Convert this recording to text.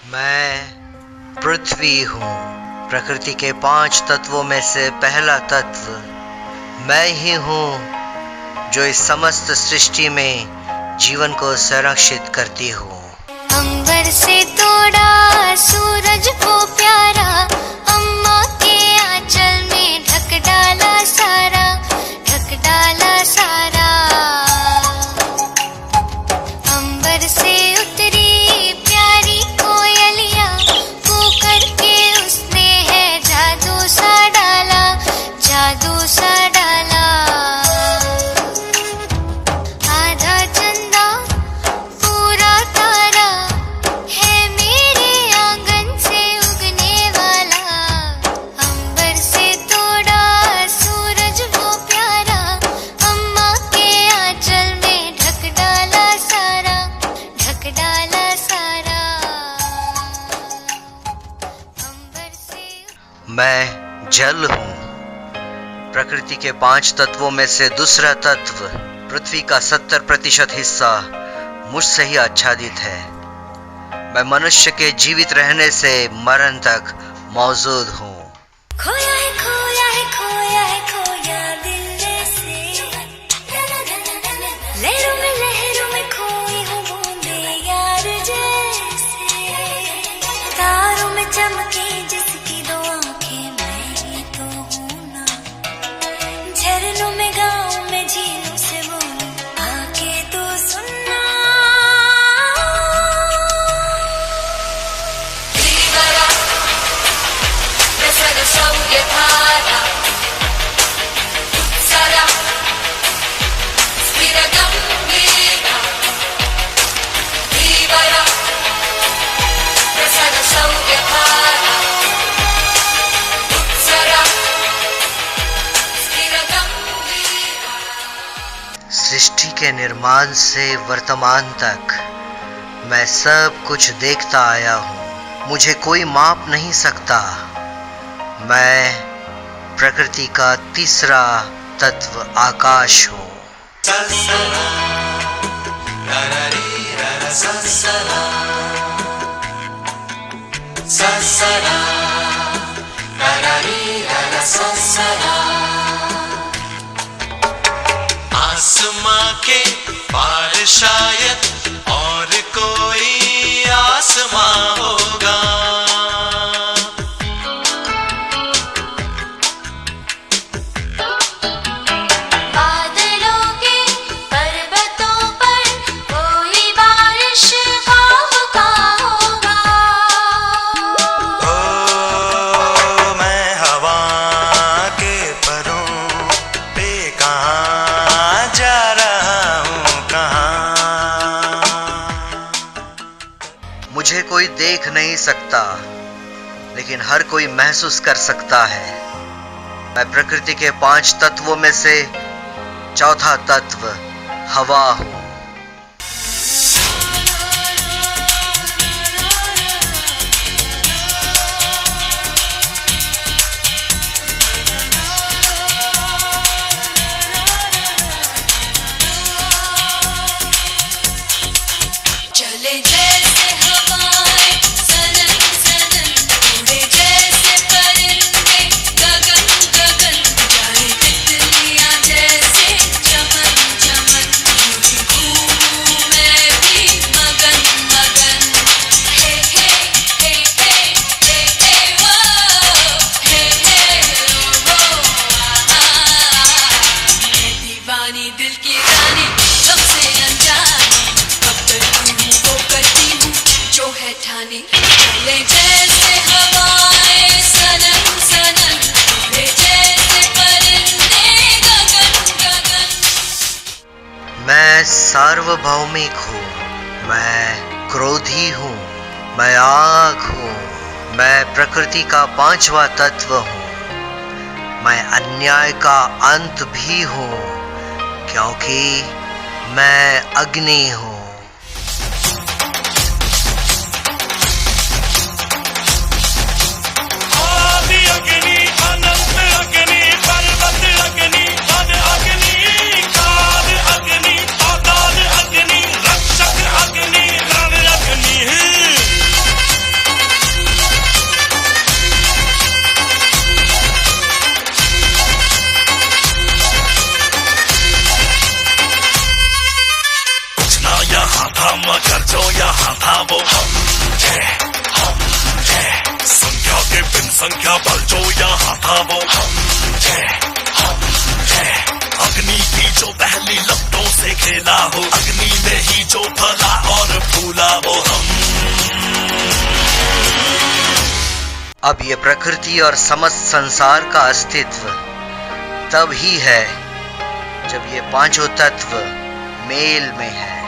मैं पृथ्वी हूँ। प्रकृति के 5 तत्वों में से पहला तत्व मैं ही हूँ, जो इस समस्त सृष्टि में जीवन को संरक्षित करती हूँ। अंबर से तोड़ा सूरज को प्यारा, अम्मा के आंचल में ढक डाला सारा, ढक डाला सारा। अंबर से उतरी प्यारी कोयलिया, वो करके उसने है जादू सा डाला, जादू सा डाला। आधा चंदा पूरा तारा है मेरे आंगन से उगने वाला। अंबर से तोड़ा सूरज वो प्यारा, अम्मा के आंचल में ढक डाला सारा, ढक डाला सारा। अंबर से मैं जल हूँ। प्रकृति के 5 तत्वों में से दूसरा तत्व पृथ्वी का 70% हिस्सा मुझसे ही आच्छादित है। मैं मनुष्य के जीवित रहने से मरण तक मौजूद हूँ। खोया है खोया है खोया है खोया दिल से, लहरों में खोई हूँ बूंदे यार जैसे। तारों में चमकी जिसकी 2 आंखें मैं ही तो हूँ ना। झरनों में गाँव में झीलों से बोलूं आके तो सुनना। सृष्टि के निर्माण से वर्तमान तक मैं सब कुछ देखता आया हूँ। मुझे कोई माप नहीं सकता। मैं प्रकृति का तीसरा तत्व आकाश हूँ। आसमां के पार शायद और कोई आसमां होगा। बादलों के पर्वतों पर कोई बारिश ख्वाब का होगा। ओ मैं हवा के परों पे कहाँ जा रहा हूँ, कहाँ। मुझे कोई देख नहीं सकता, लेकिन हर कोई महसूस कर सकता है। मैं प्रकृति के 5 तत्वों में से चौथा तत्व हवा हूँ। चले जैसे हवाएं सनन सनन, उड़े जैसे परिंदे गगन गगन, जाए तितलियां जैसे चमन चमन, घूमूं मैं भी मगन मगन। हे हे हे हे हे हे वो, हे हे वो मैं दीवानी दिल की रानी, सबसे अनजानी, अब तक वो करती हूँ जो है ठानी। चले जैसे हवाएं सनन सनन, उड़े जैसे परिंदे गगन गगन। मैं सार्वभौमिक हूँ। मैं क्रोधी हूँ। मैं आग हूँ। मैं प्रकृति का 5वां तत्व हूँ। मैं अन्याय का अंत भी हूँ, क्योंकि मैं अग्नि हूँ। आदि अग्नि, अनंत अग्नि, पर्वत अग्नि, पद अग्नि, काल अग्नि, अकाल अग्नि, रक्षक अग्नि, रण अग्नि। का बल जो यहाँ था वो हम थे। अग्नि की जो पहली लपटों से खेला हो, अग्नि में ही जो फला और फूला वो हम। अब ये प्रकृति और समस्त संसार का अस्तित्व तब ही है जब ये पांचों तत्व मेल में है।